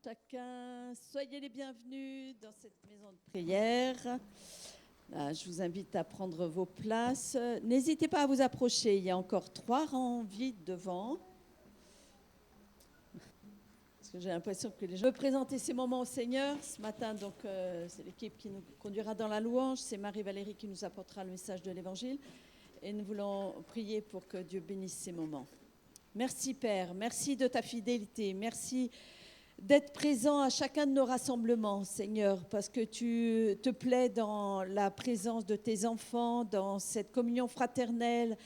chacun. Soyez les bienvenus dans cette maison de prière. Je vous invite à prendre vos places. N'hésitez pas à vous approcher. Il y a encore 3 rangs vides devant. Parce que j'ai l'impression que les gens veulent présenter ces moments au Seigneur. Ce matin, donc, c'est l'équipe qui nous conduira dans la louange. C'est Marie-Valérie qui nous apportera le message de l'Évangile. Et nous voulons prier pour que Dieu bénisse ces moments. Merci Père, merci de ta fidélité, merci d'être présent à chacun de nos rassemblements, Seigneur, parce que tu te plais dans la présence de tes enfants, dans cette communion fraternelle,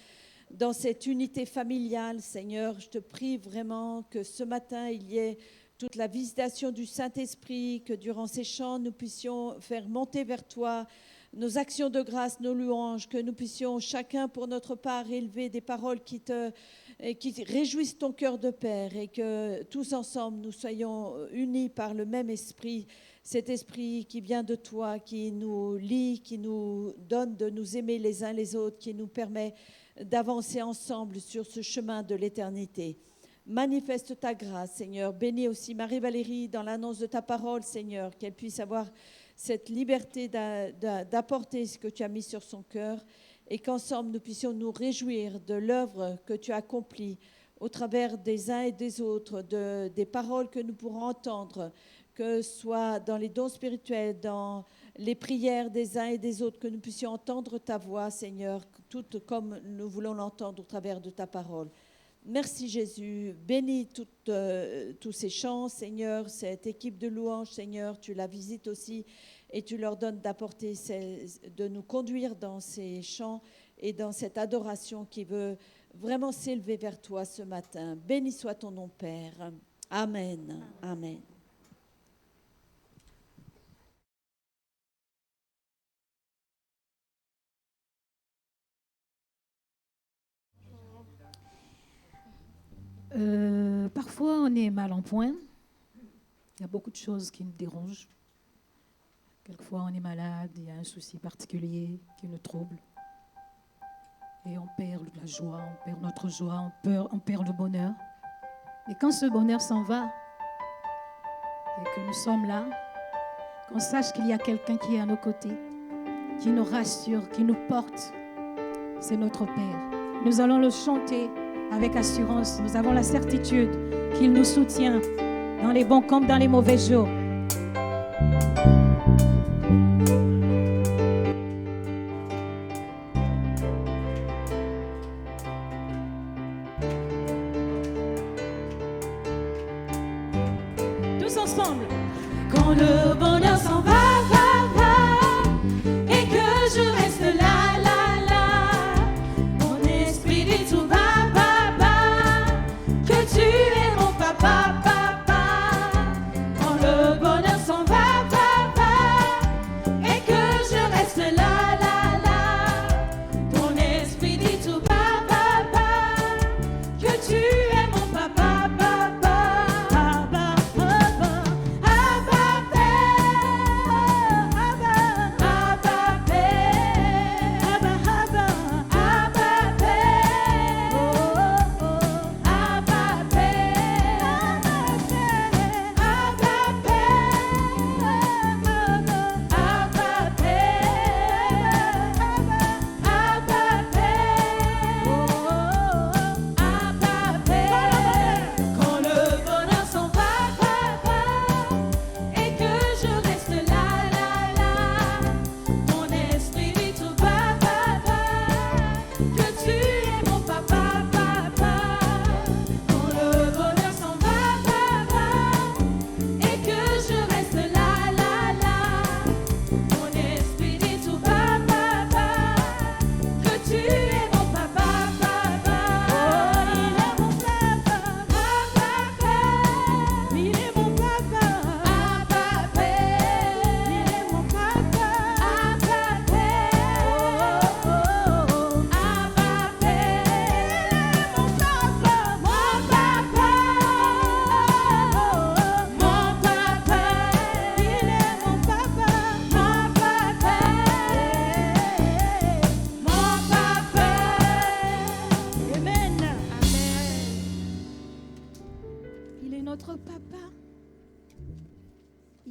dans cette unité familiale, Seigneur. Je te prie vraiment que ce matin, il y ait toute la visitation du Saint-Esprit, que durant ces chants, nous puissions faire monter vers toi nos actions de grâce, nos louanges, que nous puissions chacun pour notre part élever des paroles qui réjouissent ton cœur de Père, et que tous ensemble nous soyons unis par le même esprit, cet esprit qui vient de toi, qui nous lie, qui nous donne de nous aimer les uns les autres, qui nous permet d'avancer ensemble sur ce chemin de l'éternité. Manifeste ta grâce, Seigneur. Bénis aussi Marie-Valérie dans l'annonce de ta parole, Seigneur, qu'elle puisse avoir cette liberté d'apporter ce que tu as mis sur son cœur, et qu'ensemble nous puissions nous réjouir de l'œuvre que tu as accomplie au travers des uns et des autres, des paroles que nous pourrons entendre, que ce soit dans les dons spirituels, dans les prières des uns et des autres, que nous puissions entendre ta voix, Seigneur, tout comme nous voulons l'entendre au travers de ta parole. Merci Jésus, bénis tous ces chants, Seigneur, cette équipe de louanges, Seigneur, tu la visites aussi et tu leur donnes de nous conduire dans ces chants et dans cette adoration qui veut vraiment s'élever vers toi ce matin. Béni soit ton nom, Père. Amen. Amen. Parfois, on est mal en point. Il y a beaucoup de choses qui nous dérangent. Quelquefois, on est malade, il y a un souci particulier qui nous trouble. Et on perd la joie, on perd notre joie, on perd le bonheur. Et quand ce bonheur s'en va, et que nous sommes là, qu'on sache qu'il y a quelqu'un qui est à nos côtés, qui nous rassure, qui nous porte, c'est notre Père. Nous allons le chanter avec assurance. Nous avons la certitude qu'il nous soutient dans les bons comme dans les mauvais jours. Tous ensemble. Quand le bonheur s'en va, et que je reste là, mon esprit dit tout va.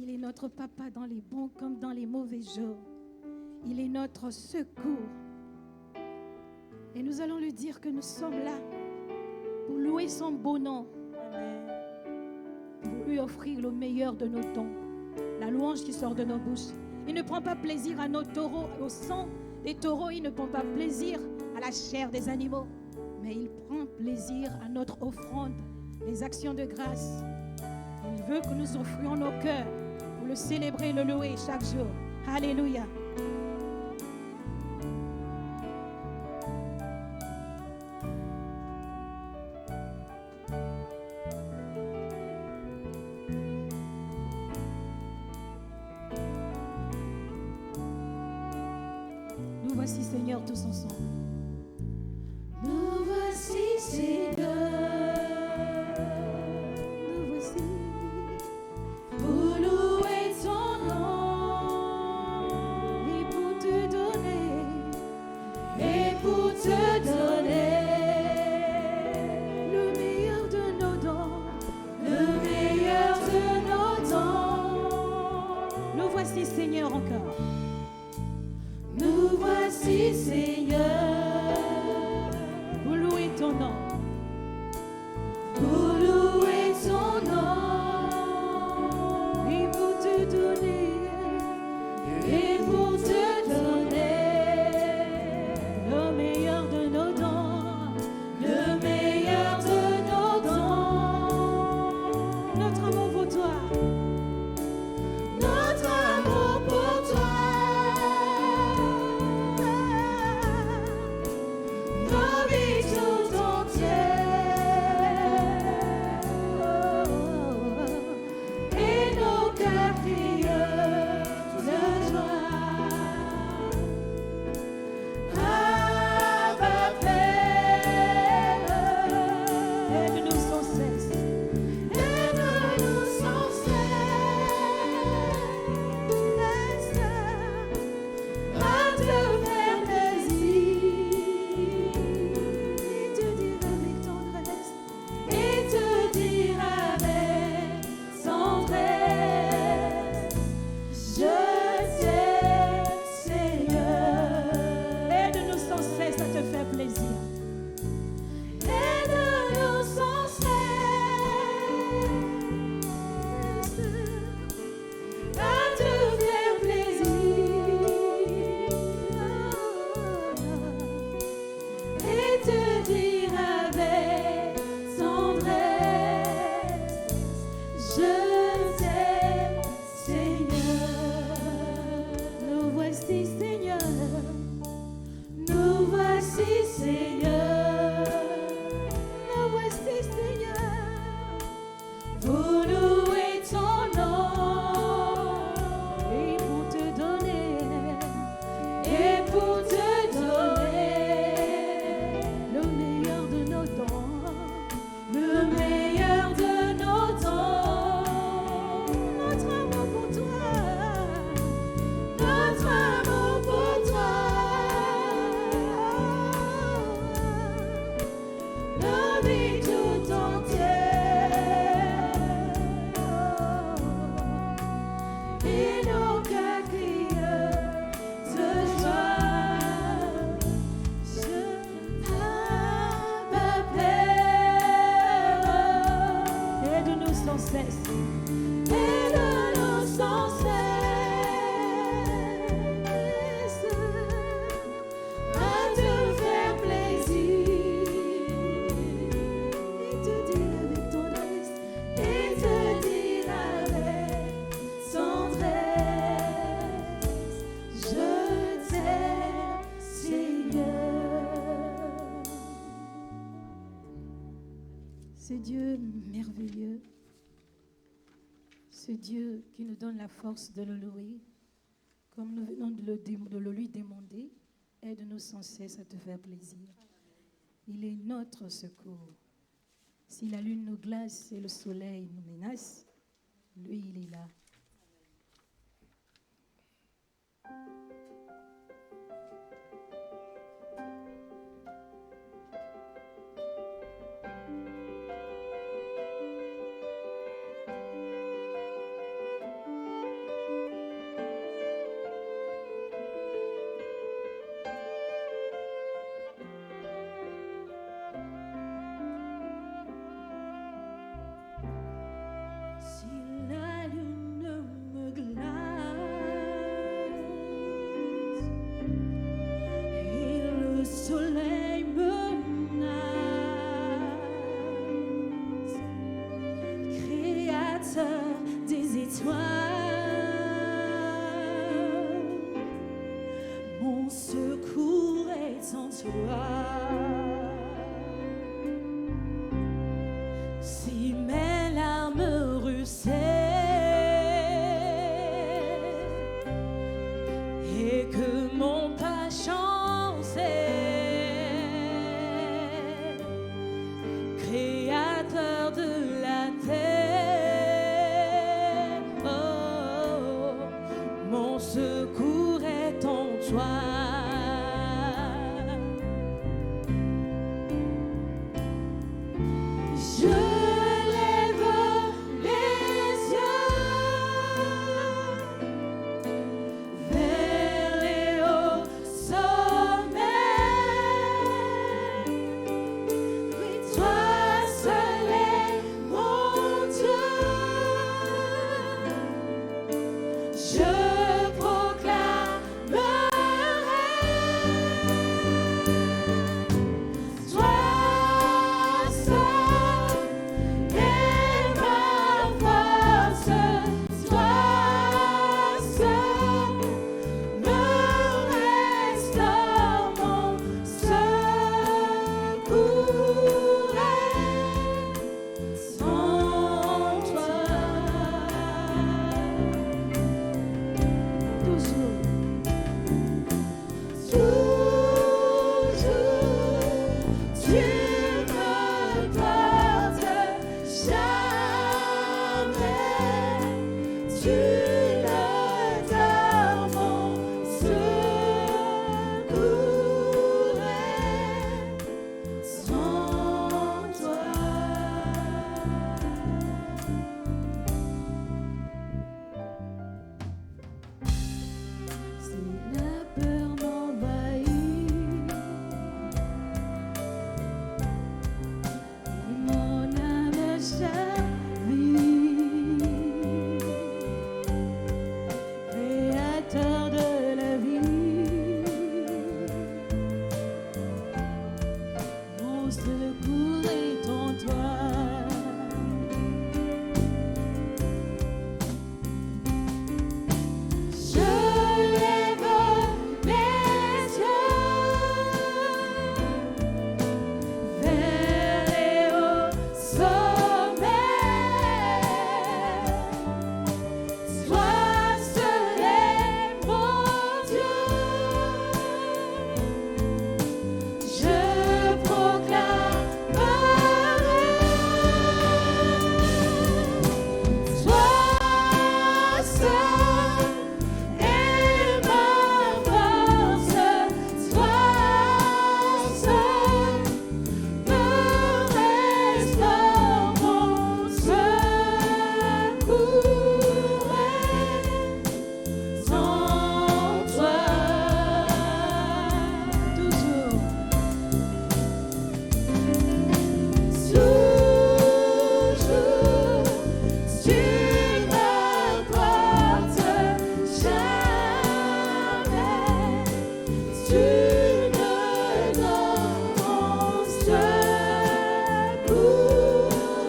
Il est notre papa dans les bons comme dans les mauvais jours. Il est notre secours. Et nous allons lui dire que nous sommes là pour louer son beau nom. Pour lui offrir le meilleur de nos dons. La louange qui sort de nos bouches. Il ne prend pas plaisir à nos taureaux, au sang des taureaux. Il ne prend pas plaisir à la chair des animaux. Mais il prend plaisir à notre offrande, les actions de grâce. Il veut que nous offrions nos cœurs pour le célébrer, le louer chaque jour. Alléluia. Nous voici, Seigneur, tous ensemble. Nous voici, Seigneur. Nous voici. Pour louer ton nom Et pour te donner le meilleur de nos dons. le meilleur de nos temps. Nous voici, Seigneur, encore. Nous voici, Seigneur, Pour louer ton nom. pour louer ton nom Et pour te donner et pour te donner le meilleur de nos dons. le meilleur de nos temps. Notre amour pour toi. Notre amour pour toi, nos vies tout entières et nos cœurs crieux de joie. Abba Père, Aide-nous sans cesse. aide-nous sans cesse à te faire plaisir Et te dire avec tendresse. et te dire avec tendresse, je t'aime, Seigneur. Aide-nous sans cesse à te faire plaisir. Aide-nous sans cesse à te faire plaisir et te dire avec tendresse, je t'aime, Seigneur. Nous voici, Seigneur. Nous voici, Seigneur, Nous voici, Seigneur. pour louer ton nom Et pour te donner et pour te donner le meilleur de nos dons. le meilleur de nos temps. Notre amour pour toi. Notre amour pour toi, nos vies tout entières et nos cœurs crieux de joie. Abba Père, Aide-nous sans cesse. aide-nous sans cesse à te faire plaisir Et te dire avec tendresse. et te dire avec tendresse, je t'aime, Seigneur. Ce Dieu merveilleux, ce Dieu qui nous donne la force de le louer, comme nous venons de le lui demander, aide-nous sans cesse à te faire plaisir. Il est notre secours. Si la lune nous glace et le soleil nous menace, lui, il est là. le soleil menace. Créateur des étoiles, mon secours est en toi. Si mes larmes ruissaient et que mon pas chançait, Créateur de la terre, oh, mon secours est en toi. Je lève les yeux vers les hauts sommets. Oui, toi seul est mon Dieu. Je proclamerai, toi seul est ma force, toi seul me restaure, mon secours est en toi. Toujours, tu me portes, jamais tu ne dors, mon secours est en toi. Si la peur m'envahit et mon âme chavire, Créateur de la vie, mon secours est en toi. Je lève les yeux vers les hauts sommets. Toi seul est mon Dieu. Je proclamerai, toi seul est ma force, toi seul me restaure, mon secours est en toi. Toujours, tu me portes, jamais tu ne dors, mon secours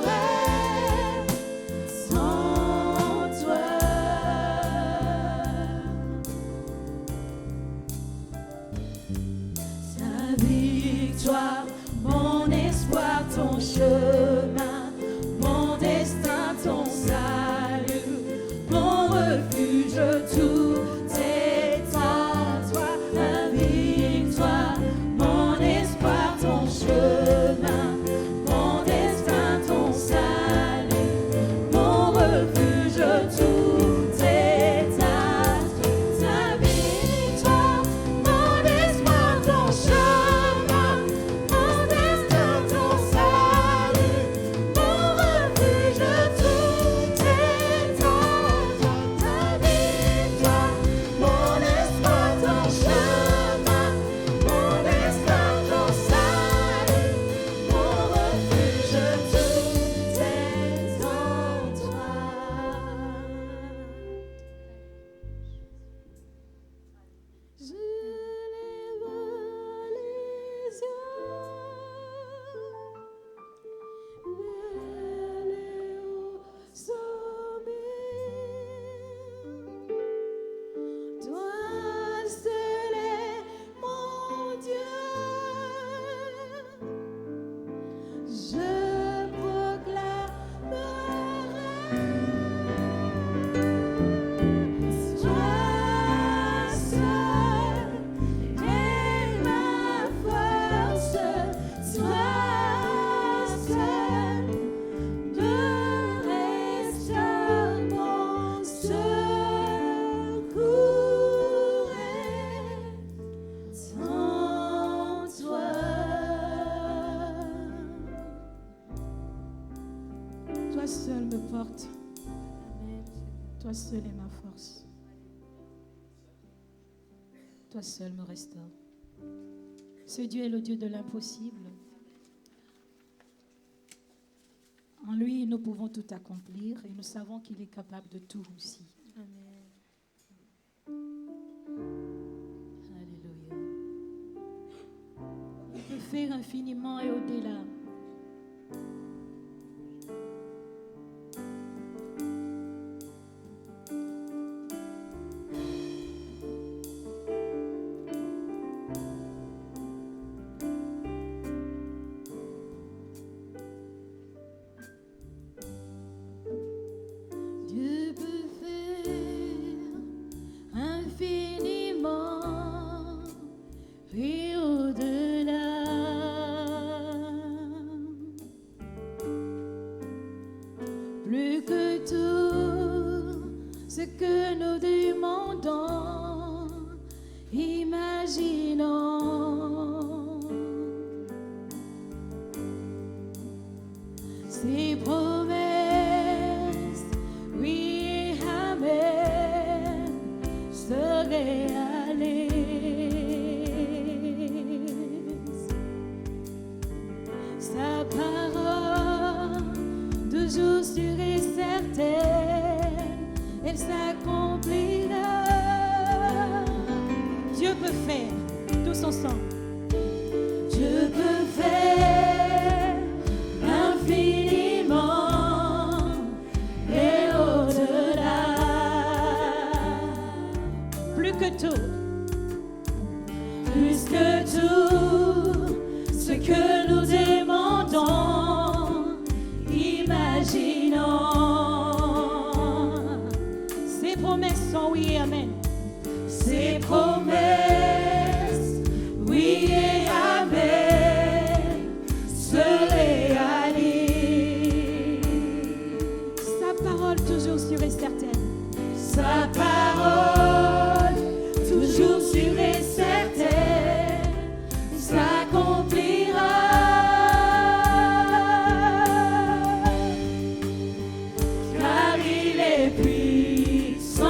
est en toi. Ta victoire, mon espoir, ton chemin, mon destin, ton salut, mon refuge, tout est à toi. Ta victoire, mon espoir, ton chemin, mon destin, ton salut, mon refuge, tout est à toi. Ta victoire, mon espoir, ton chemin, mon destin, ton salut, seul me porte. Toi seul est ma force. Toi seul me restaure. Ce Dieu est le Dieu de l'impossible. En lui, nous pouvons tout accomplir et nous savons qu'il est capable de tout aussi. Alléluia. Il peut faire infiniment et au-delà. Dieu peut faire infiniment et au-delà. Plus que tout ce que nous demandons, imaginons. Ses promesses, oui, amen, se réalisent. Sa parole, toujours sûre et certaine, elle s'accomplira. Dieu peut faire, tous ensemble. Dieu peut faire infiniment et au-delà. Plus que tout, plus que tout ce que nous demandons, imaginons. Ses promesses sont oui et amen. Ses promesses, oui et amen, se réalisent. Sa parole toujours sûre et certaine. Sa parole toujours sûre et certaine s'accomplira. Car il est puissant.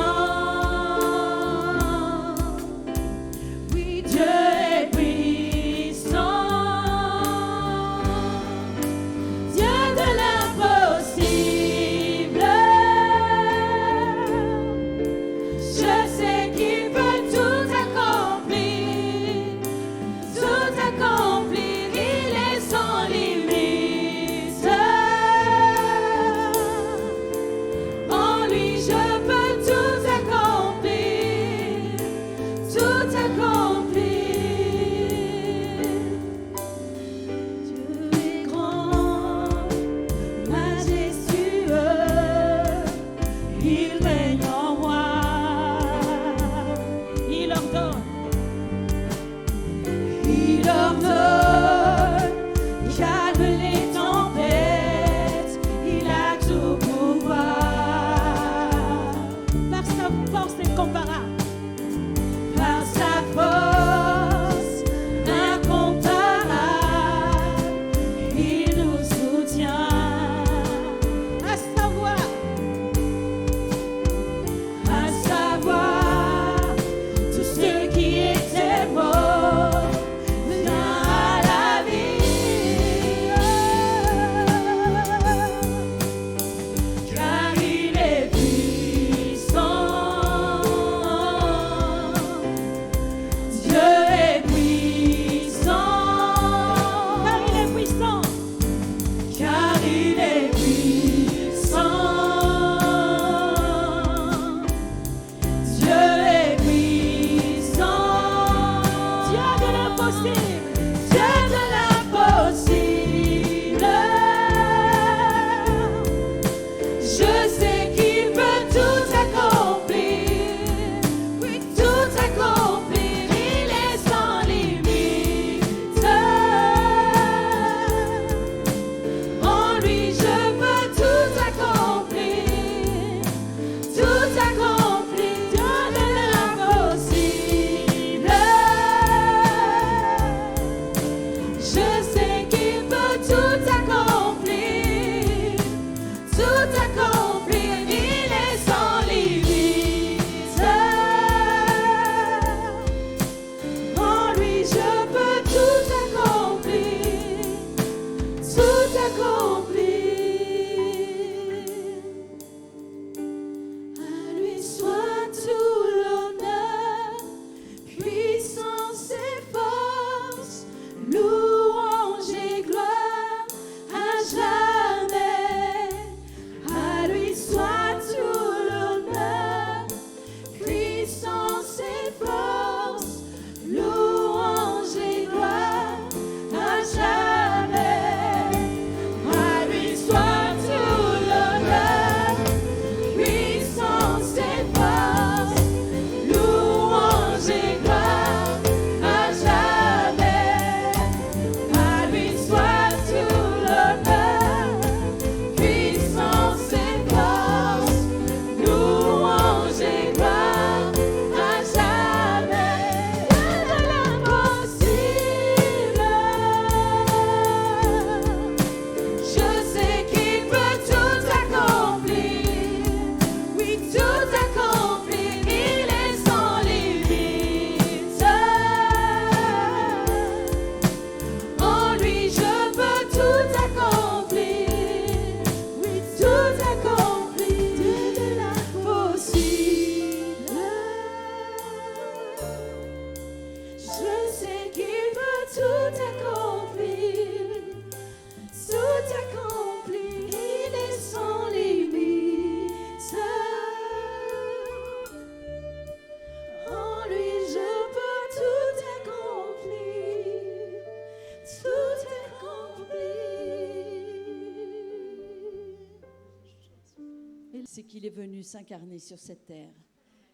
c'est qu'il est venu s'incarner sur cette terre.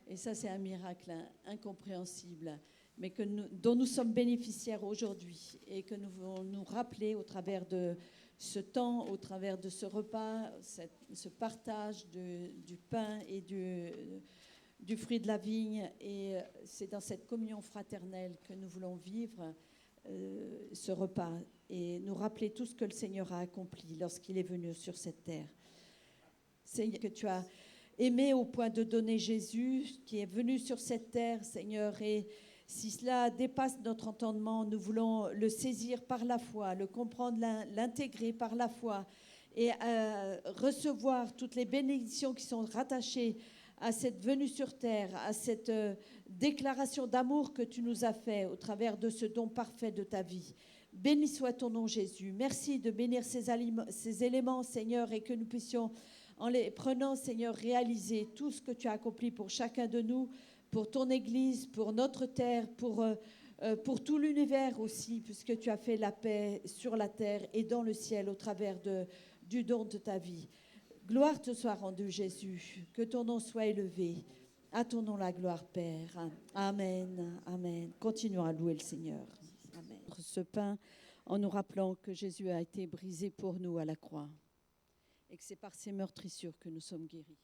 Et ça, c'est un miracle incompréhensible, mais dont nous sommes bénéficiaires aujourd'hui et que nous voulons nous rappeler au travers de ce temps, au travers de ce repas, ce partage du pain et du fruit de la vigne. Et c'est dans cette communion fraternelle que nous voulons vivre ce repas et nous rappeler tout ce que le Seigneur a accompli lorsqu'il est venu sur cette terre. Seigneur, que tu as aimé au point de donner Jésus qui est venu sur cette terre, Seigneur, et si cela dépasse notre entendement, nous voulons le saisir par la foi, le comprendre, l'intégrer par la foi et recevoir toutes les bénédictions qui sont rattachées à cette venue sur terre, à cette déclaration d'amour que tu nous as fait au travers de ce don parfait de ta vie. Béni soit ton nom, Jésus. Merci de bénir ces éléments, Seigneur, et que nous puissions, en les prenant, Seigneur, réaliser tout ce que tu as accompli pour chacun de nous, pour ton Église, pour notre terre, pour tout l'univers aussi, puisque tu as fait la paix sur la terre et dans le ciel au travers du don de ta vie. Gloire te soit rendue, Jésus, que ton nom soit élevé. À ton nom la gloire, Père. Amen, amen. Continuons à louer le Seigneur. Amen. Ce pain en nous rappelant que Jésus a été brisé pour nous à la croix et que c'est par ses meurtrissures que nous sommes guéris.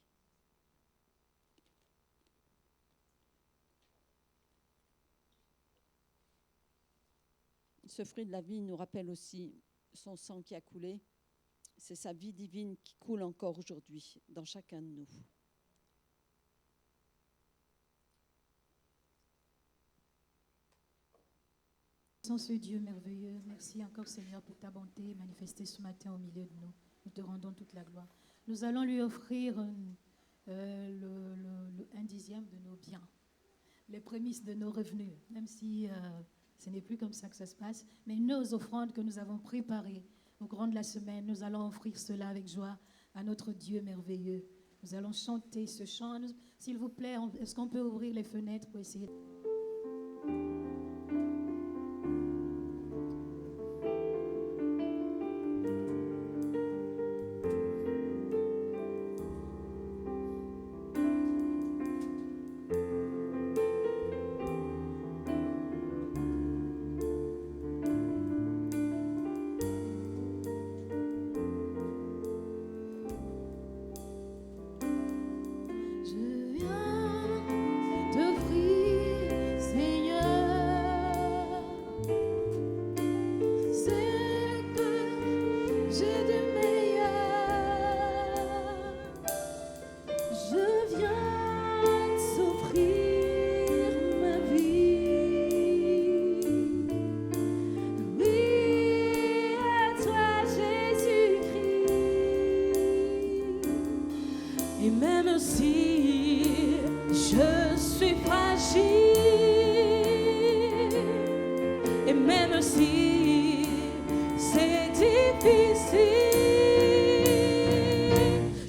Ce fruit de la vie nous rappelle aussi son sang qui a coulé. C'est sa vie divine qui coule encore aujourd'hui dans chacun de nous. Sans ce Dieu merveilleux, merci encore Seigneur pour ta bonté manifestée ce matin au milieu de nous. Nous te rendons toute la gloire. Nous allons lui offrir un dixième de nos biens, les prémices de nos revenus, même si ce n'est plus comme ça que ça se passe, mais nos offrandes que nous avons préparées au grand de la semaine, nous allons offrir cela avec joie à notre Dieu merveilleux. Nous allons chanter ce chant. S'il vous plaît, est-ce qu'on peut ouvrir les fenêtres pour essayer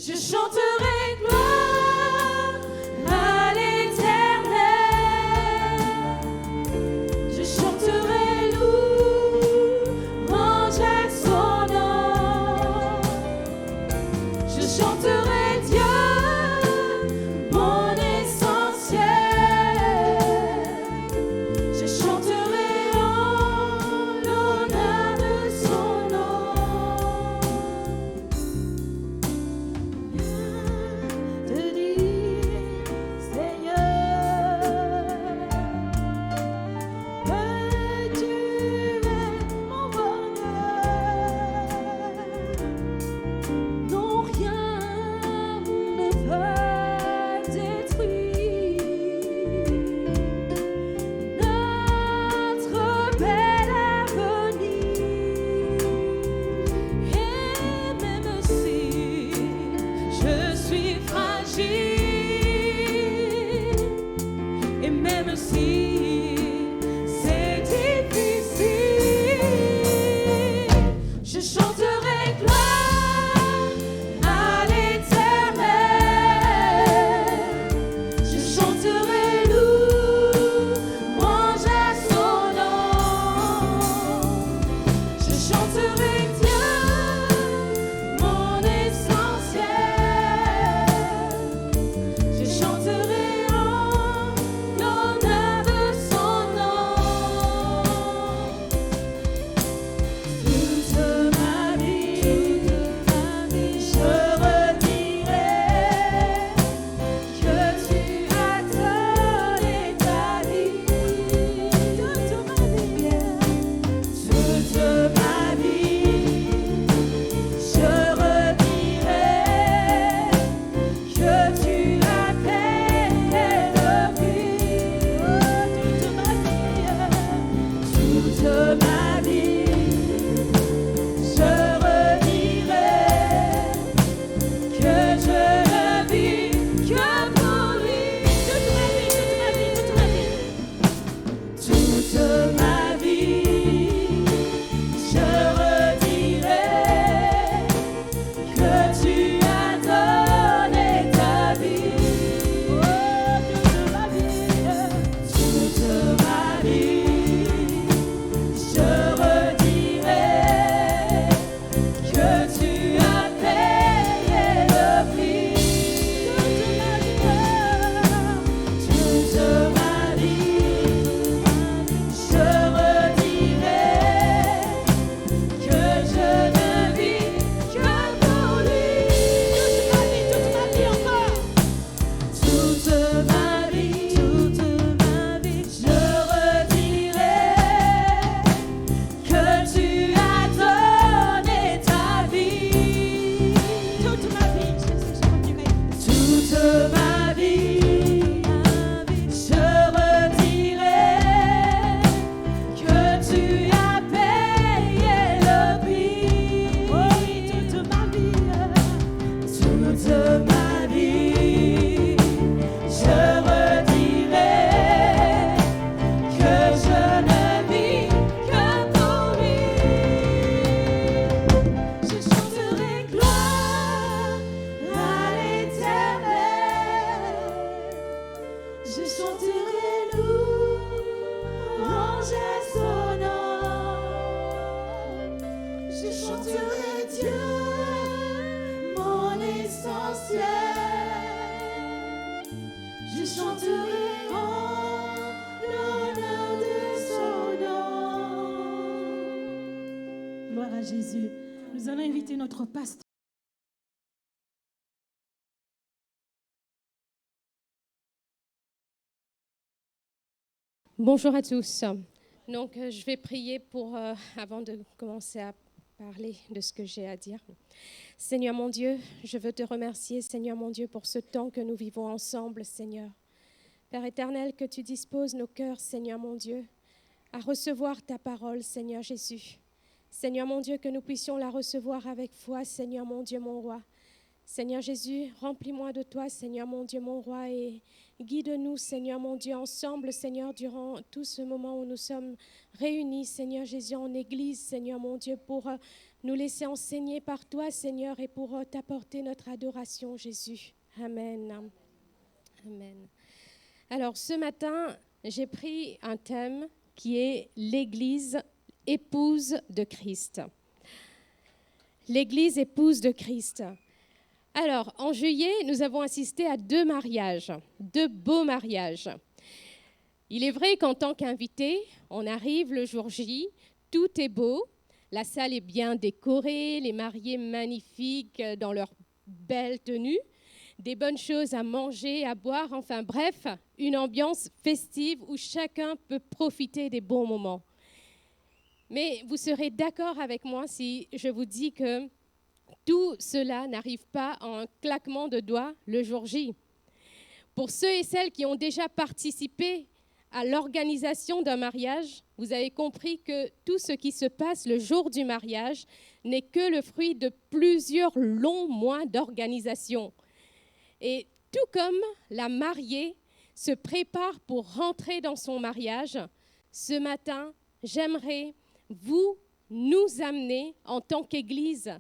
Je chanterai Gloire à Jésus. Nous allons inviter notre pasteur. Bonjour à tous. Donc, je vais prier avant de commencer à parler de ce que j'ai à dire. Seigneur mon Dieu, je veux te remercier, Seigneur mon Dieu, pour ce temps que nous vivons ensemble, Seigneur. Père éternel, que tu disposes nos cœurs, Seigneur mon Dieu, à recevoir ta parole, Seigneur Jésus. Seigneur mon Dieu, que nous puissions la recevoir avec foi, Seigneur mon Dieu, mon roi. Seigneur Jésus, remplis-moi de toi, Seigneur mon Dieu, mon roi, et guide-nous, Seigneur mon Dieu, ensemble, Seigneur, durant tout ce moment où nous sommes réunis, Seigneur Jésus, en Église, Seigneur mon Dieu, pour nous laisser enseigner par toi, Seigneur, et pour t'apporter notre adoration, Jésus. Amen. Amen. Alors, ce matin, j'ai pris un thème qui est l'Église épouse de Christ. L'Église épouse de Christ. Alors, en juillet, nous avons assisté à 2 mariages, 2 beaux mariages. Il est vrai qu'en tant qu'invité, on arrive le jour J, tout est beau, la salle est bien décorée, les mariés magnifiques dans leurs belles tenues, des bonnes choses à manger, à boire, enfin bref, une ambiance festive où chacun peut profiter des bons moments. Mais vous serez d'accord avec moi si je vous dis que tout cela n'arrive pas en un claquement de doigts le jour J. Pour ceux et celles qui ont déjà participé à l'organisation d'un mariage, vous avez compris que tout ce qui se passe le jour du mariage n'est que le fruit de plusieurs longs mois d'organisation. Et tout comme la mariée se prépare pour rentrer dans son mariage, ce matin, j'aimerais nous amener en tant qu'Église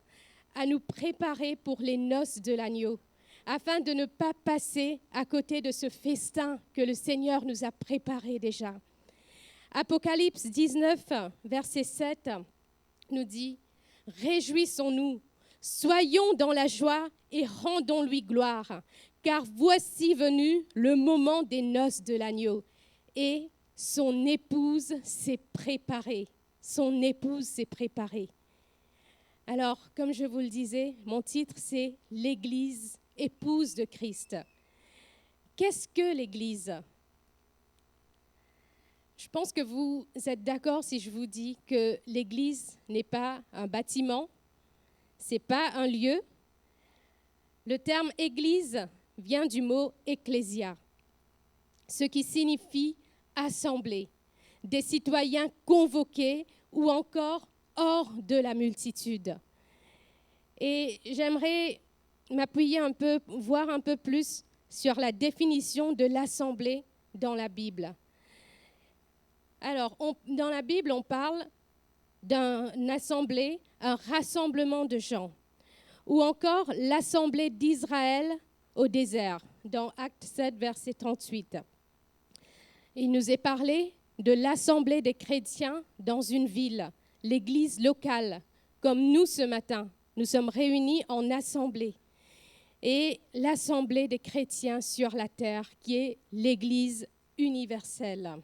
à nous préparer pour les noces de l'agneau, afin de ne pas passer à côté de ce festin que le Seigneur nous a préparé déjà. Apocalypse 19, verset 7, nous dit « Réjouissons-nous, soyons dans la joie et rendons-lui gloire, car voici venu le moment des noces de l'agneau, et son épouse s'est préparée. » Son épouse s'est préparée. Alors, comme je vous le disais, mon titre, c'est « L'Église épouse de Christ ». Qu'est-ce que l'Église ? Je pense que vous êtes d'accord si je vous dis que l'Église n'est pas un bâtiment, ce n'est pas un lieu. Le terme « Église » vient du mot « ecclésia », ce qui signifie « assemblée », des citoyens convoqués ou encore hors de la multitude. Et j'aimerais m'appuyer un peu, voir un peu plus sur la définition de l'assemblée dans la Bible. Alors, dans la Bible, on parle d'une assemblée, un rassemblement de gens, ou encore l'assemblée d'Israël au désert, dans Actes 7, verset 38. Il nous est parlé de l'assemblée des chrétiens dans une ville, l'église locale, comme nous ce matin. Nous sommes réunis en assemblée. Et l'assemblée des chrétiens sur la terre, qui est l'église universelle.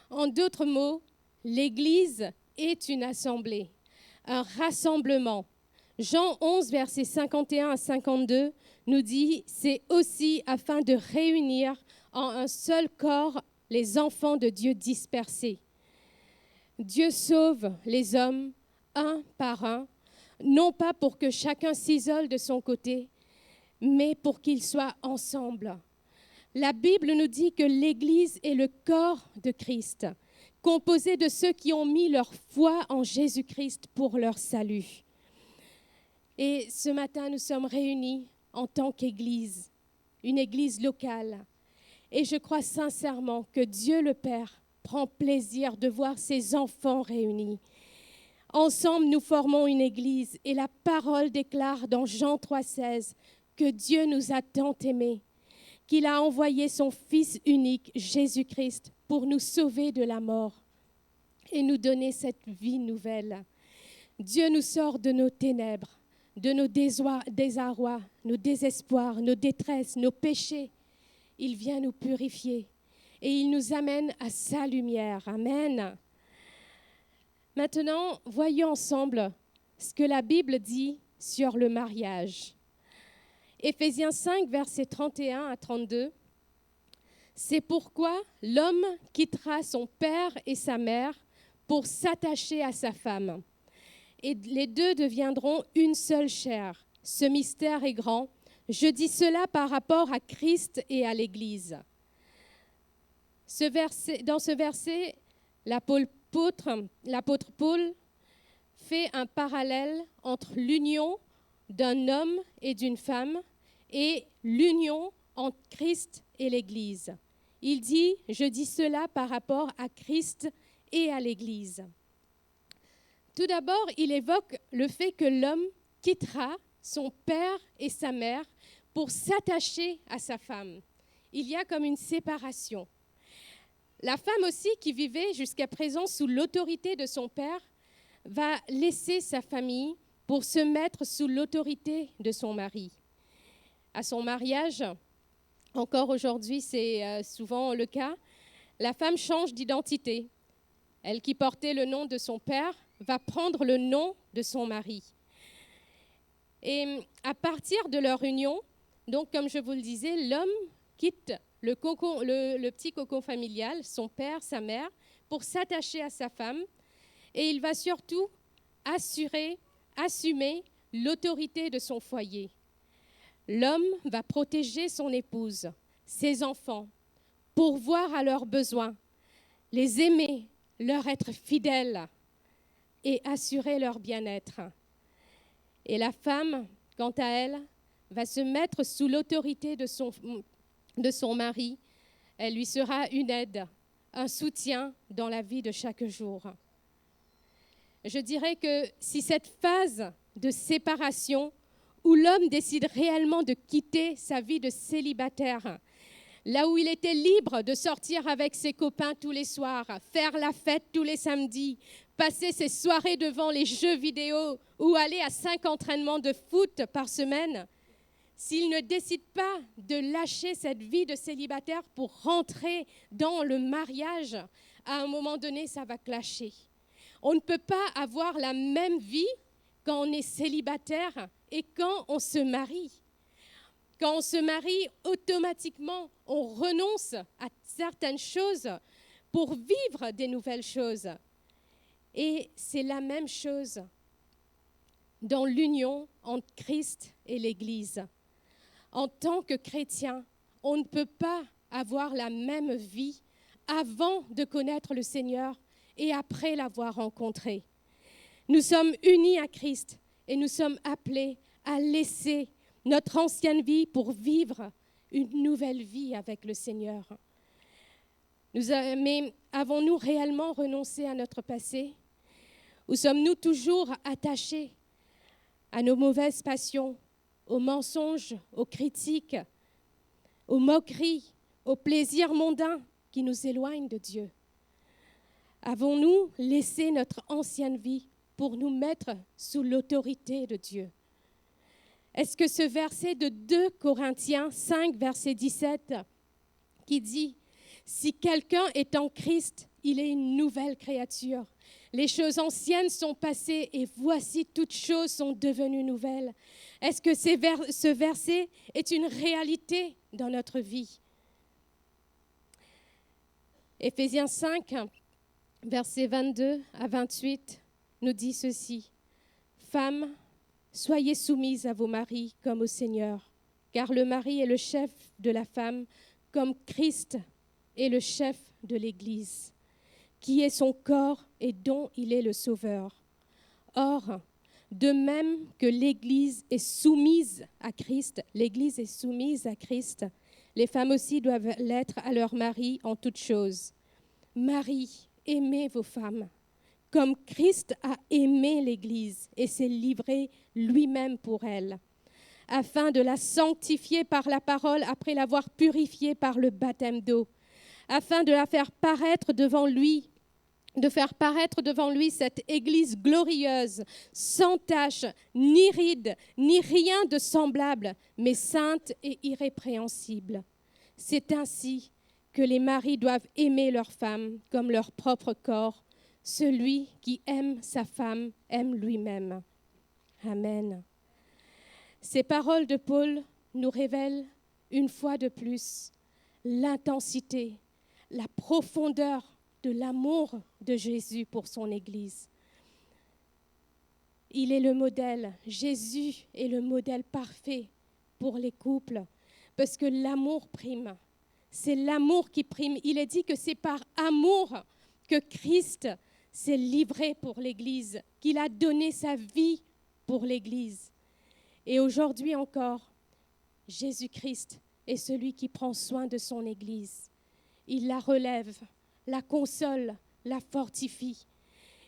En d'autres mots, l'église est une assemblée, un rassemblement. Jean 11, versets 51 à 52, nous dit « C'est aussi afin de réunir en un seul corps les enfants de Dieu dispersés. Dieu sauve les hommes un par un, non pas pour que chacun s'isole de son côté, mais pour qu'ils soient ensemble. » La Bible nous dit que l'Église est le corps de Christ, composé de ceux qui ont mis leur foi en Jésus-Christ pour leur salut. Et ce matin, nous sommes réunis en tant qu'Église, une Église locale. Et je crois sincèrement que Dieu le Père prend plaisir de voir ses enfants réunis. Ensemble, nous formons une Église et la parole déclare dans Jean 3,16 que Dieu nous a tant aimés, qu'il a envoyé son Fils unique, Jésus-Christ, pour nous sauver de la mort et nous donner cette vie nouvelle. Dieu nous sort de nos ténèbres, de nos désarrois, nos désespoirs, nos détresses, nos péchés. Il vient nous purifier et il nous amène à sa lumière. Amen. Maintenant, voyons ensemble ce que la Bible dit sur le mariage. Éphésiens 5, versets 31 à 32. C'est pourquoi l'homme quittera son père et sa mère pour s'attacher à sa femme. Et les deux deviendront une seule chair. Ce mystère est grand. Je dis cela par rapport à Christ et à l'Église. Dans ce verset, l'apôtre Paul fait un parallèle entre l'union d'un homme et d'une femme et l'union entre Christ et l'Église. Il dit, je dis cela par rapport à Christ et à l'Église. Tout d'abord, il évoque le fait que l'homme quittera son père et sa mère pour s'attacher à sa femme. Il y a comme une séparation. La femme aussi, qui vivait jusqu'à présent sous l'autorité de son père, va laisser sa famille pour se mettre sous l'autorité de son mari. À son mariage, encore aujourd'hui, c'est souvent le cas, la femme change d'identité. Elle qui portait le nom de son père va prendre le nom de son mari. Et à partir de leur union, donc comme je vous le disais, l'homme quitte le petit cocon familial, son père, sa mère, pour s'attacher à sa femme. Et il va surtout assumer l'autorité de son foyer. L'homme va protéger son épouse, ses enfants, pourvoir à leurs besoins, les aimer, leur être fidèle et assurer leur bien-être. Et la femme, quant à elle, va se mettre sous l'autorité de son mari. Elle lui sera une aide, un soutien dans la vie de chaque jour. Je dirais que si cette phase de séparation où l'homme décide réellement de quitter sa vie de célibataire, là où il était libre de sortir avec ses copains tous les soirs, faire la fête tous les samedis, passer ses soirées devant les jeux vidéo ou aller à 5 entraînements de foot par semaine, s'il ne décide pas de lâcher cette vie de célibataire pour rentrer dans le mariage, à un moment donné, ça va clasher. On ne peut pas avoir la même vie quand on est célibataire et quand on se marie. Quand on se marie, automatiquement, on renonce à certaines choses pour vivre des nouvelles choses. Et c'est la même chose dans l'union entre Christ et l'Église. En tant que chrétien, on ne peut pas avoir la même vie avant de connaître le Seigneur et après l'avoir rencontré. Nous sommes unis à Christ et nous sommes appelés à laisser notre ancienne vie pour vivre une nouvelle vie avec le Seigneur. Mais avons-nous réellement renoncé à notre passé? Ou sommes-nous toujours attachés à nos mauvaises passions, aux mensonges, aux critiques, aux moqueries, aux plaisirs mondains qui nous éloignent de Dieu? Avons-nous laissé notre ancienne vie pour nous mettre sous l'autorité de Dieu? Est-ce que ce verset de 2 Corinthiens 5, verset 17, qui dit « Si quelqu'un est en Christ, il est une nouvelle créature. Les choses anciennes sont passées et voici toutes choses sont devenues nouvelles. » Est-ce que ce verset est une réalité dans notre vie? Éphésiens 5, versets 22 à 28, nous dit ceci. « Femmes, soyez soumises à vos maris comme au Seigneur, car le mari est le chef de la femme, comme Christ est le chef de l'Église, qui est son corps et dont il est le sauveur. Or, de même que l'Église est soumise à Christ, les femmes aussi doivent l'être à leur mari en toutes choses. Maris, aimez vos femmes, comme Christ a aimé l'Église et s'est livré lui-même pour elle, afin de la sanctifier par la parole après l'avoir purifiée par le baptême d'eau, afin de la faire paraître devant lui, cette Église glorieuse, sans tache, ni ride, ni rien de semblable, mais sainte et irrépréhensible. C'est ainsi que les maris doivent aimer leurs femmes comme leur propre corps. Celui qui aime sa femme aime lui-même. Amen. Ces paroles de Paul nous révèlent une fois de plus l'intensité, la profondeur de l'amour de Jésus pour son Église. Il est le modèle, Jésus est le modèle parfait pour les couples, parce que l'amour prime. C'est l'amour qui prime. Il est dit que c'est par amour que Christ s'est livré pour l'Église, qu'il a donné sa vie pour l'Église. Et aujourd'hui encore, Jésus-Christ est celui qui prend soin de son Église. Il la relève, la console, la fortifie.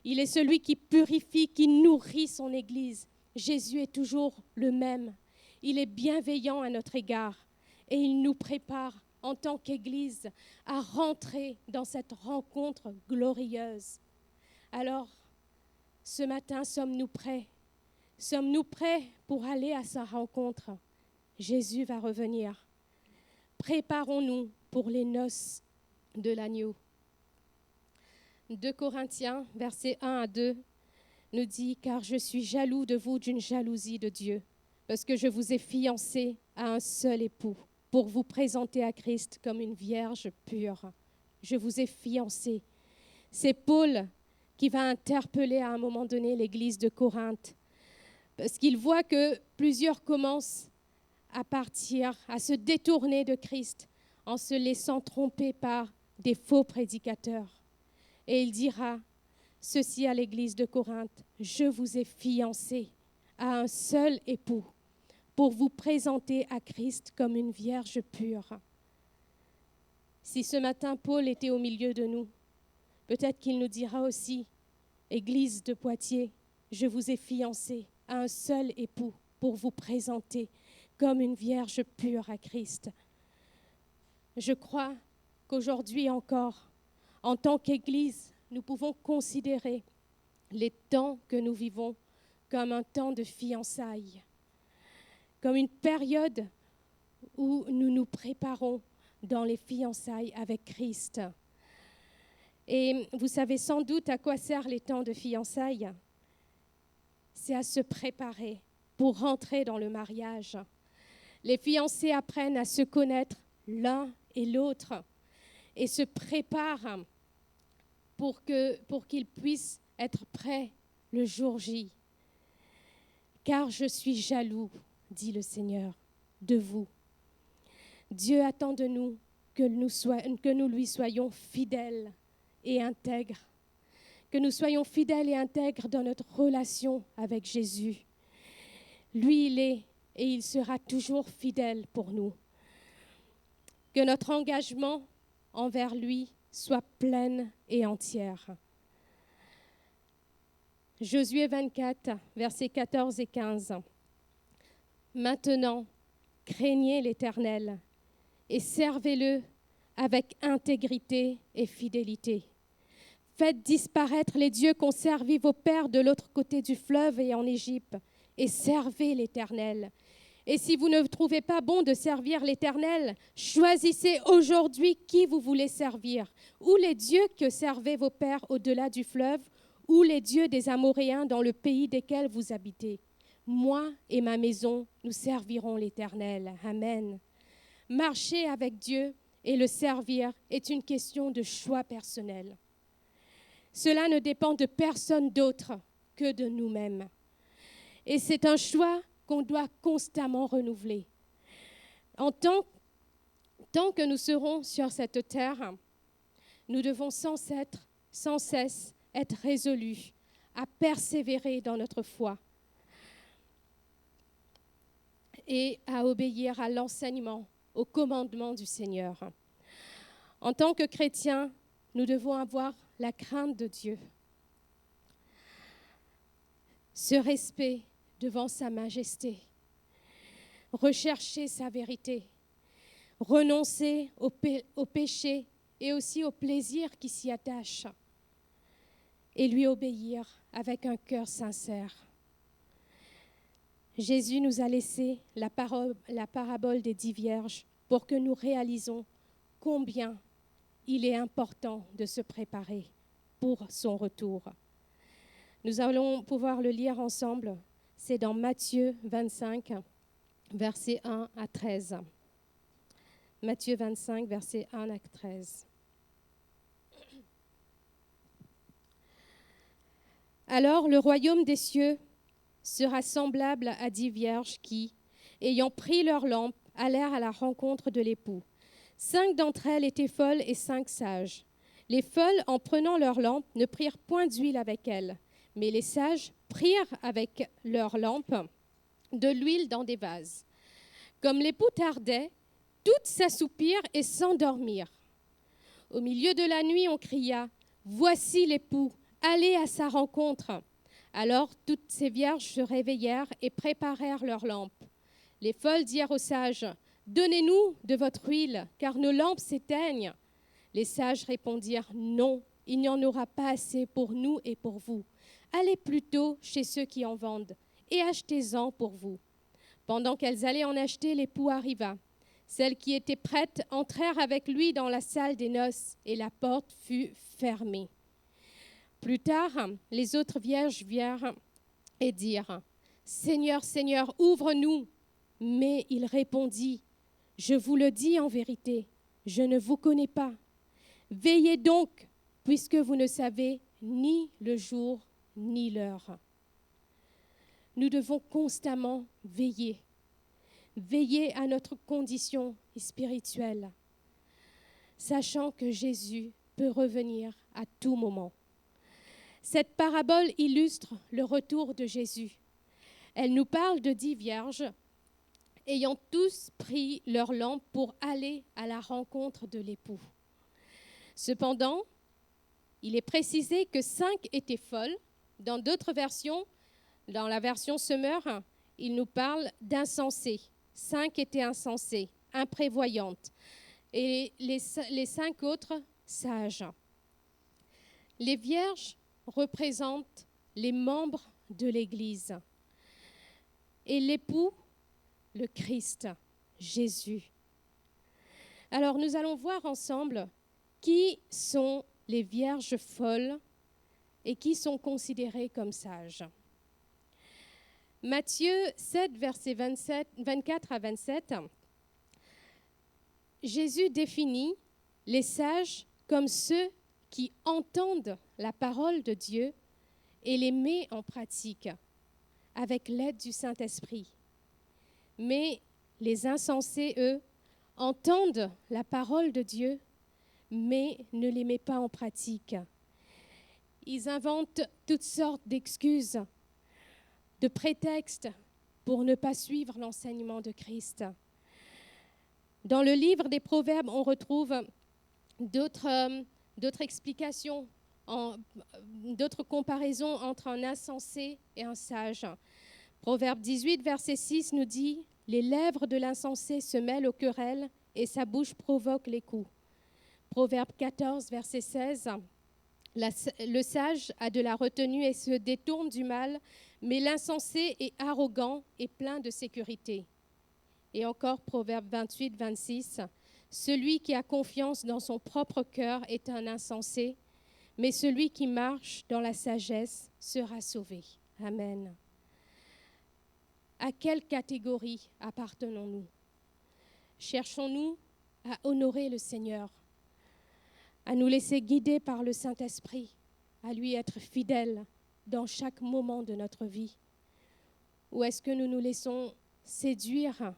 Il est celui qui purifie, qui nourrit son Église. Jésus est toujours le même. Il est bienveillant à notre égard et il nous prépare en tant qu'Église à rentrer dans cette rencontre glorieuse. Alors, ce matin, sommes-nous prêts? Sommes-nous prêts pour aller à sa rencontre? Jésus va revenir. Préparons-nous pour les noces de l'agneau. 2 Corinthiens, versets 1 à 2, nous dit « Car je suis jaloux de vous d'une jalousie de Dieu, parce que je vous ai fiancés à un seul époux, pour vous présenter à Christ comme une vierge pure. Je vous ai fiancés. » C'est Paul qui va interpeller à un moment donné l'église de Corinthe, parce qu'il voit que plusieurs commencent à partir, à se détourner de Christ en se laissant tromper par des faux prédicateurs. Et il dira ceci à l'église de Corinthe: « Je vous ai fiancés à un seul époux pour vous présenter à Christ comme une vierge pure. » Si ce matin Paul était au milieu de nous, peut-être qu'il nous dira aussi: « Église de Poitiers, je vous ai fiancés à un seul époux pour vous présenter comme une vierge pure à Christ. » Je crois qu'aujourd'hui encore, en tant qu'Église, nous pouvons considérer les temps que nous vivons comme un temps de fiançailles, comme une période où nous nous préparons dans les fiançailles avec Christ. Et vous savez sans doute à quoi servent les temps de fiançailles. C'est à se préparer pour rentrer dans le mariage. Les fiancés apprennent à se connaître l'un et l'autre et se préparent pour qu'ils puissent être prêts le jour J. « Car je suis jaloux, dit le Seigneur, de vous. » Dieu attend de nous que nous lui soyons fidèles et intègres, que nous soyons fidèles et intègres dans notre relation avec Jésus. Lui, il est et il sera toujours fidèle pour nous. Que notre engagement envers lui soit plein et entière. Josué 24, versets 14 et 15. « Maintenant, craignez l'Éternel et servez-le avec intégrité et fidélité. Faites disparaître les dieux qu'ont servi vos pères de l'autre côté du fleuve et en Égypte, et servez l'Éternel. Et si vous ne trouvez pas bon de servir l'Éternel, choisissez aujourd'hui qui vous voulez servir, ou les dieux que servaient vos pères au-delà du fleuve, ou les dieux des Amoréens dans le pays desquels vous habitez. Moi et ma maison, nous servirons l'Éternel. » Amen. Marcher avec Dieu et le servir est une question de choix personnel. Cela ne dépend de personne d'autre que de nous-mêmes. Et c'est un choix qu'on doit constamment renouveler. Tant que nous serons sur cette terre, nous devons sans cesse être résolus à persévérer dans notre foi et à obéir à l'enseignement, au commandement du Seigneur. En tant que chrétiens, nous devons avoir la crainte de Dieu, ce respect devant sa majesté, rechercher sa vérité, renoncer au péché et aussi au plaisir qui s'y attache et lui obéir avec un cœur sincère. Jésus nous a laissé la parabole des 10 vierges pour que nous réalisons combien il est important de se préparer pour son retour. Nous allons pouvoir le lire ensemble. C'est dans Matthieu 25, versets 1 à 13. Matthieu 25, versets 1 à 13. Alors le royaume des cieux sera semblable à 10 vierges qui, ayant pris leurs lampes, allèrent à la rencontre de l'époux. 5 d'entre elles étaient folles et 5 sages. Les folles, en prenant leurs lampes, ne prirent point d'huile avec elles, mais les sages prirent avec leurs lampes de l'huile dans des vases. Comme l'époux tardait, toutes s'assoupirent et s'endormirent. Au milieu de la nuit, on cria « Voici l'époux, allez à sa rencontre !» Alors toutes ces vierges se réveillèrent et préparèrent leurs lampes. Les folles dirent aux sages « Donnez-nous de votre huile, car nos lampes s'éteignent. » Les sages répondirent « Non, il n'y en aura pas assez pour nous et pour vous. Allez plutôt chez ceux qui en vendent et achetez-en pour vous. » Pendant qu'elles allaient en acheter, l'époux arriva. Celles qui étaient prêtes entrèrent avec lui dans la salle des noces et la porte fut fermée. Plus tard, les autres vierges vinrent et dirent « Seigneur, Seigneur, ouvre-nous !» Mais il répondit « Je vous le dis en vérité, je ne vous connais pas. Veillez donc, puisque vous ne savez ni le jour ni l'heure. » Nous devons constamment veiller à notre condition spirituelle, sachant que Jésus peut revenir à tout moment. Cette parabole illustre le retour de Jésus. Elle nous parle de 10 vierges ayant tous pris leur lampe pour aller à la rencontre de l'époux. Cependant, il est précisé que 5 étaient folles. Dans d'autres versions, dans la version Semeur, il nous parle d'insensées. 5 étaient insensées, imprévoyantes, et les 5 autres sages. Les vierges représentent les membres de l'Église et l'époux, le Christ, Jésus. Alors nous allons voir ensemble qui sont les vierges folles et qui sont considérées comme sages. Matthieu 7, versets 24 à 27, Jésus définit les sages comme ceux qui entendent la parole de Dieu et les met en pratique avec l'aide du Saint-Esprit. Mais les insensés, eux, entendent la parole de Dieu, mais ne les mettent pas en pratique. Ils inventent toutes sortes d'excuses, de prétextes pour ne pas suivre l'enseignement de Christ. Dans le livre des Proverbes, on retrouve d'autres explications, d'autres comparaisons entre un insensé et un sage. Proverbe 18, verset 6 nous dit « Les lèvres de l'insensé se mêlent aux querelles et sa bouche provoque les coups. » Proverbe 14, verset 16 « Le sage a de la retenue et se détourne du mal, mais l'insensé est arrogant et plein de sécurité. » Et encore Proverbe 28, 26 « Celui qui a confiance dans son propre cœur est un insensé, mais celui qui marche dans la sagesse sera sauvé. » Amen. À quelle catégorie appartenons-nous? Cherchons-nous à honorer le Seigneur, à nous laisser guider par le Saint-Esprit, à lui être fidèles dans chaque moment de notre vie? Ou est-ce que nous nous laissons séduire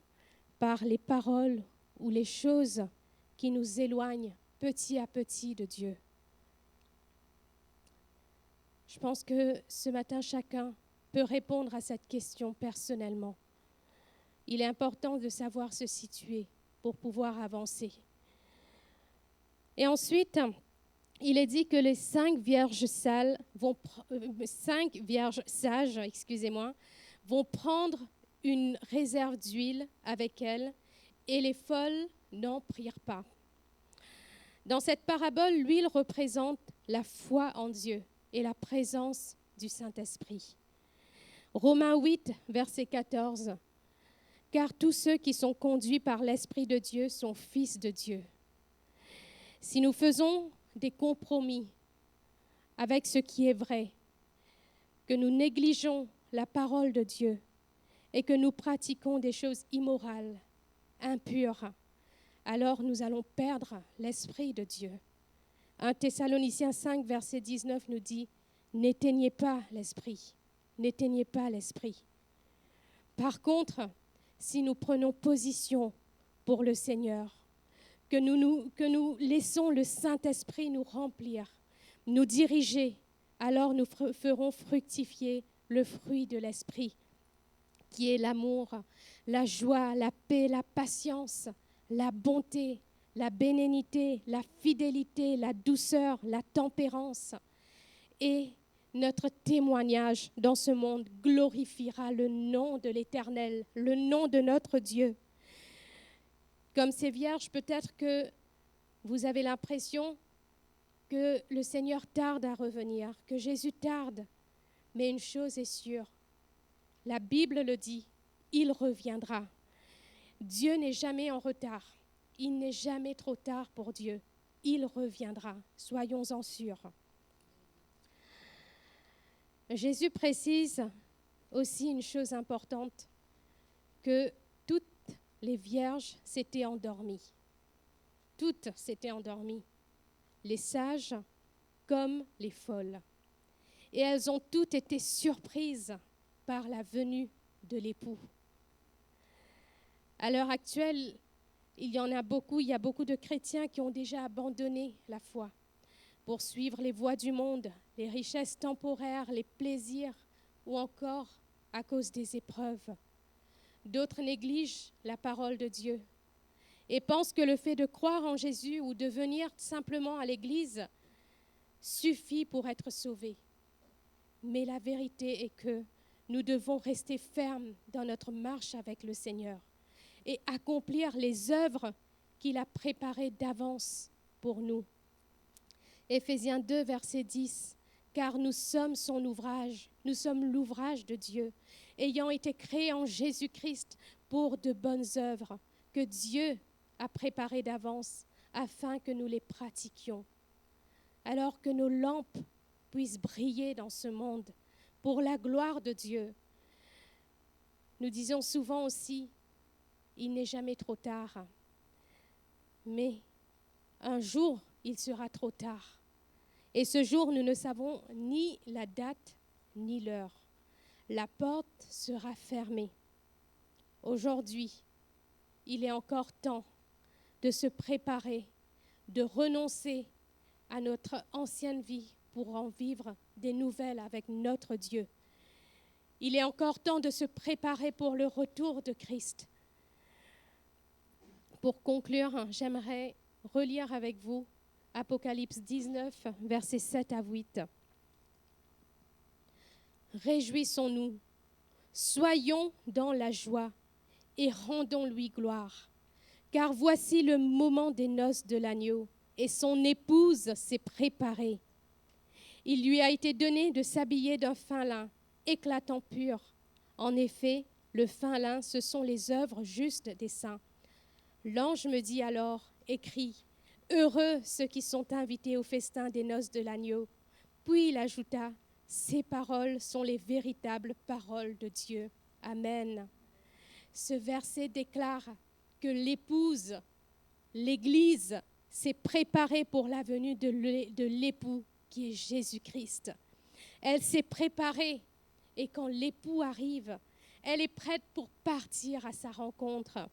par les paroles ou les choses qui nous éloignent petit à petit de Dieu? Je pense que ce matin, chacun peut répondre à cette question personnellement. Il est important de savoir se situer pour pouvoir avancer. Et ensuite, il est dit que les 5 vierges sages vont prendre une réserve d'huile avec elles et les folles n'en prirent pas. Dans cette parabole, l'huile représente la foi en Dieu et la présence du Saint-Esprit. Romains 8, verset 14. « Car tous ceux qui sont conduits par l'Esprit de Dieu sont fils de Dieu. » Si nous faisons des compromis avec ce qui est vrai, que nous négligeons la parole de Dieu et que nous pratiquons des choses immorales, impures, alors nous allons perdre l'Esprit de Dieu. 1 Thessaloniciens 5, verset 19 nous dit « N'éteignez pas l'Esprit, n'éteignez pas l'Esprit ». Par contre, si nous prenons position pour le Seigneur, que nous laissons le Saint-Esprit nous remplir, nous diriger, alors nous ferons fructifier le fruit de l'Esprit, qui est l'amour, la joie, la paix, la patience, la bonté, la bénignité, la fidélité, la douceur, la tempérance. Et notre témoignage dans ce monde glorifiera le nom de l'Éternel, le nom de notre Dieu. Comme ces vierges, peut-être que vous avez l'impression que le Seigneur tarde à revenir, que Jésus tarde. Mais une chose est sûre, la Bible le dit, il reviendra. Dieu n'est jamais en retard. Il n'est jamais trop tard pour Dieu. Il reviendra, soyons-en sûrs. Jésus précise aussi une chose importante, que toutes les vierges s'étaient endormies. Toutes s'étaient endormies, les sages comme les folles. Et elles ont toutes été surprises par la venue de l'époux. À l'heure actuelle, il y a beaucoup de chrétiens qui ont déjà abandonné la foi pour suivre les voies du monde, les richesses temporaires, les plaisirs ou encore à cause des épreuves. D'autres négligent la parole de Dieu et pensent que le fait de croire en Jésus ou de venir simplement à l'église suffit pour être sauvés. Mais la vérité est que nous devons rester fermes dans notre marche avec le Seigneur et accomplir les œuvres qu'il a préparées d'avance pour nous. Éphésiens 2, verset 10, « Car nous sommes son ouvrage, nous sommes l'ouvrage de Dieu, ayant été créés en Jésus-Christ pour de bonnes œuvres que Dieu a préparées d'avance afin que nous les pratiquions. » Alors que nos lampes puissent briller dans ce monde pour la gloire de Dieu. Nous disons souvent aussi, il n'est jamais trop tard. Mais un jour, il sera trop tard. Et ce jour, nous ne savons ni la date ni l'heure. La porte sera fermée. Aujourd'hui, il est encore temps de se préparer, de renoncer à notre ancienne vie pour en vivre des nouvelles avec notre Dieu. Il est encore temps de se préparer pour le retour de Christ. Pour conclure, j'aimerais relire avec vous Apocalypse 19, versets 7 à 8. Réjouissons-nous, soyons dans la joie et rendons-lui gloire. Car voici le moment des noces de l'agneau et son épouse s'est préparée. Il lui a été donné de s'habiller d'un fin lin, éclatant pur. En effet, le fin lin, ce sont les œuvres justes des saints. L'ange me dit alors, écris, heureux ceux qui sont invités au festin des noces de l'agneau. Puis il ajouta, ces paroles sont les véritables paroles de Dieu. Amen. Ce verset déclare que l'épouse, l'Église, s'est préparée pour la venue de l'époux qui est Jésus-Christ. Elle s'est préparée et quand l'époux arrive, elle est prête pour partir à sa rencontre.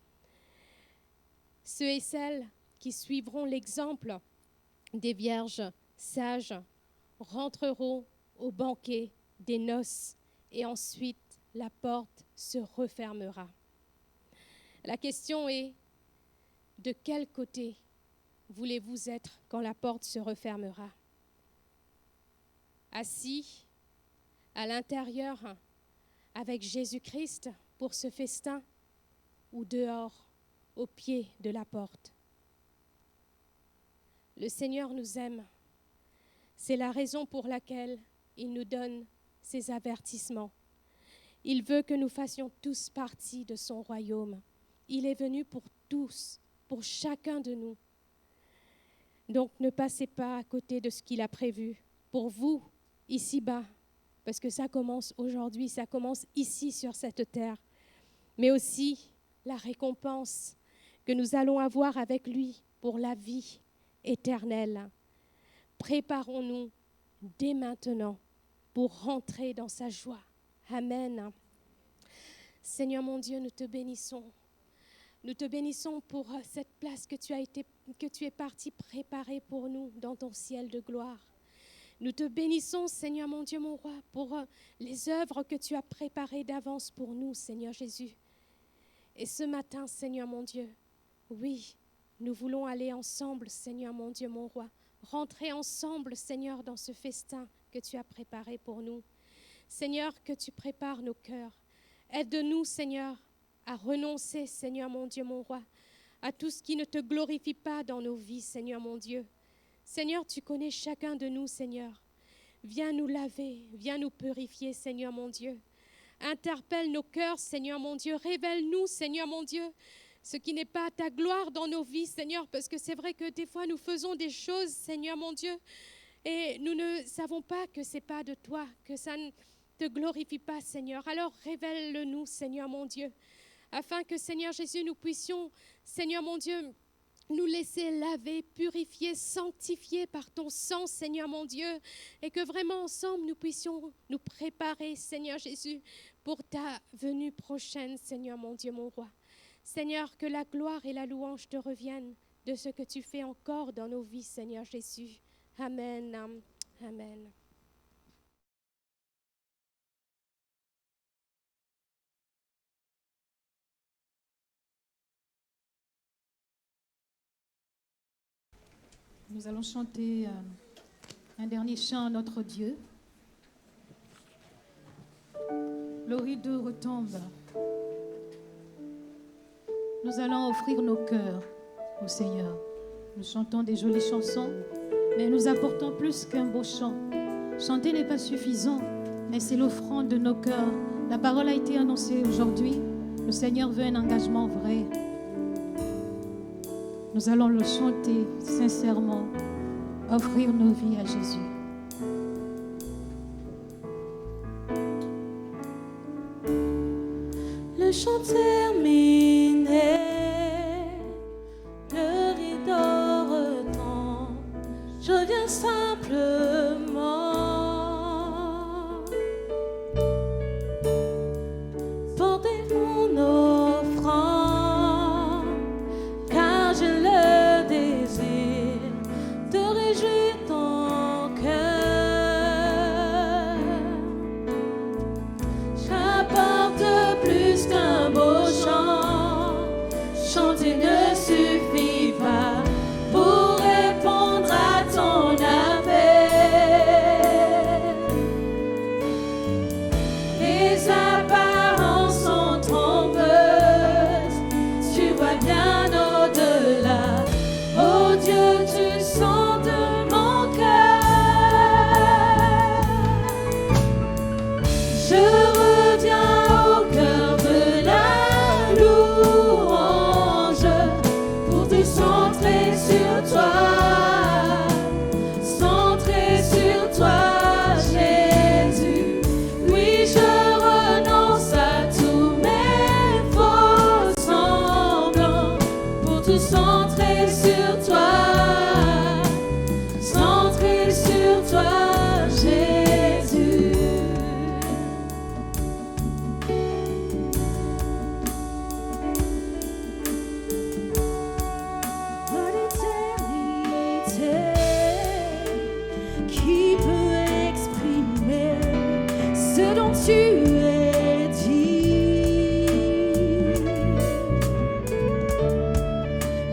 Ceux et celles qui suivront l'exemple des vierges sages rentreront au banquet des noces et ensuite la porte se refermera. La question est, de quel côté voulez-vous être quand la porte se refermera? Assis à l'intérieur avec Jésus-Christ pour ce festin ou dehors au pied de la porte? Le Seigneur nous aime. C'est la raison pour laquelle il nous donne ces avertissements. Il veut que nous fassions tous partie de son royaume. Il est venu pour tous, pour chacun de nous. Donc ne passez pas à côté de ce qu'il a prévu pour vous, ici-bas, parce que ça commence aujourd'hui, ça commence ici sur cette terre, mais aussi la récompense que nous allons avoir avec lui pour la vie éternelle. Préparons-nous dès maintenant pour rentrer dans sa joie. Amen. Seigneur mon Dieu, nous te bénissons. Nous te bénissons pour cette place que tu es parti préparer pour nous dans ton ciel de gloire. Nous te bénissons, Seigneur mon Dieu, mon roi, pour les œuvres que tu as préparées d'avance pour nous, Seigneur Jésus. Et ce matin, Seigneur mon Dieu, oui, nous voulons aller ensemble, Seigneur mon Dieu, mon roi, rentrer ensemble, Seigneur, dans ce festin que tu as préparé pour nous. Seigneur, que tu prépares nos cœurs. Aide-nous, Seigneur, à renoncer, Seigneur mon Dieu, mon roi, à tout ce qui ne te glorifie pas dans nos vies, Seigneur mon Dieu. Seigneur, tu connais chacun de nous, Seigneur. Viens nous laver, viens nous purifier, Seigneur mon Dieu. Interpelle nos cœurs, Seigneur mon Dieu. Révèle-nous, Seigneur mon Dieu, ce qui n'est pas ta gloire dans nos vies, Seigneur, parce que c'est vrai que des fois nous faisons des choses, Seigneur mon Dieu, et nous ne savons pas que ce n'est pas de toi, que ça ne te glorifie pas, Seigneur. Alors révèle-le-nous, Seigneur mon Dieu, afin que, Seigneur Jésus, nous puissions, Seigneur mon Dieu, nous laisser laver, purifier, sanctifier par ton sang, Seigneur mon Dieu, et que vraiment ensemble nous puissions nous préparer, Seigneur Jésus, pour ta venue prochaine, Seigneur mon Dieu, mon roi. Seigneur, que la gloire et la louange te reviennent de ce que tu fais encore dans nos vies, Seigneur Jésus. Amen. Amen. Nous allons chanter un dernier chant à notre Dieu. Le rideau retombe. Nous allons offrir nos cœurs au Seigneur. Nous chantons des jolies chansons, mais nous apportons plus qu'un beau chant. Chanter n'est pas suffisant, mais c'est l'offrande de nos cœurs. La parole a été annoncée aujourd'hui. Le Seigneur veut un engagement vrai. Nous allons le chanter sincèrement, offrir nos vies à Jésus. Le chant terminé, le rideau retombe, je viens simplement porter mon offrande, car j'ai le désir de réjouir ton cœur. J'apporte plus qu'un beau chant, chanter ne suffit pas pour répondre à ton appel. Les apparences sont trompeuses, tu vois bien au-delà. Oh Dieu, tu sens de mon cœur. Je reviens au cœur de la louange pour te centrer sur toi, Jésus. Oui, je renonce à tous mes faux semblants pour te centrer sur toi, Jésus. Dans l'éternité, qui peut exprimer ce dont tu es dit?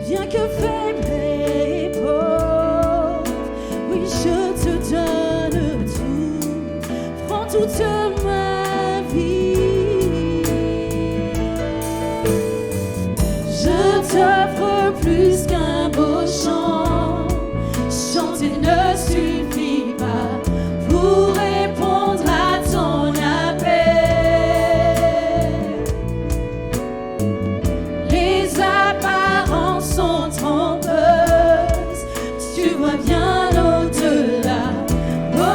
Bien que faible et pauvre, oui, je te donne tout, prends toute ma vie. Je t'offre plus qu'un beau chant, chanter ne suffit pas pour répondre à ton appel. Les apparences sont trompeuses, tu vois bien au-delà. Oh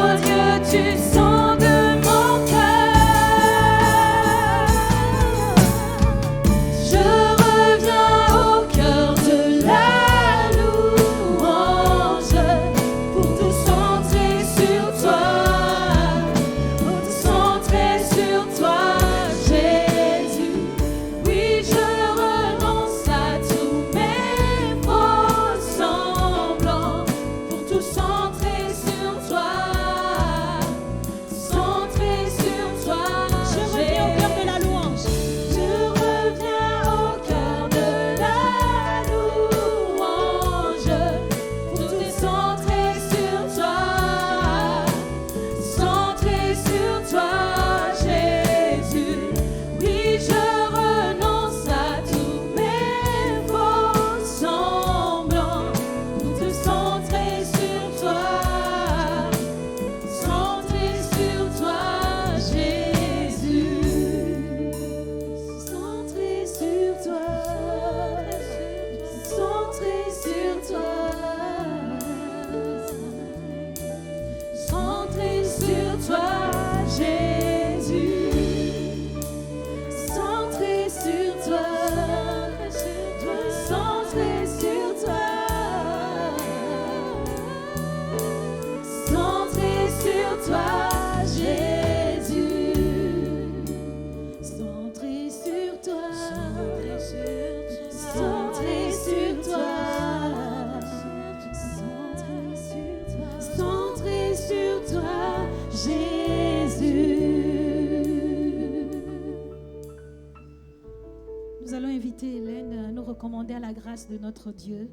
Nous allons inviter Hélène à nous recommander à la grâce de notre Dieu.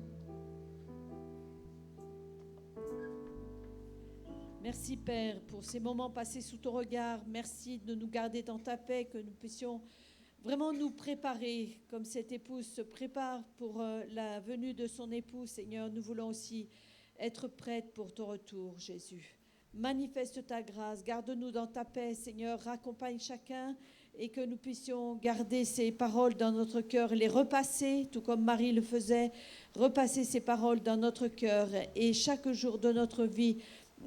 Merci Père pour ces moments passés sous ton regard. Merci de nous garder dans ta paix, que nous puissions vraiment nous préparer comme cette épouse se prépare pour la venue de son époux. Seigneur, nous voulons aussi être prêtes pour ton retour, Jésus. Manifeste ta grâce, garde-nous dans ta paix, Seigneur, raccompagne chacun et que nous puissions garder ces paroles dans notre cœur, les repasser, tout comme Marie le faisait, repasser ces paroles dans notre cœur et chaque jour de notre vie,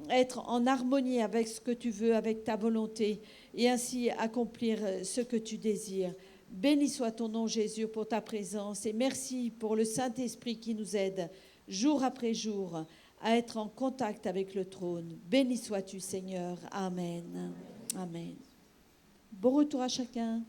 être en harmonie avec ce que tu veux, avec ta volonté, et ainsi accomplir ce que tu désires. Béni soit ton nom, Jésus, pour ta présence, et merci pour le Saint-Esprit qui nous aide, jour après jour, à être en contact avec le trône. Béni sois-tu, Seigneur. Amen. Amen. Bon retour à chacun.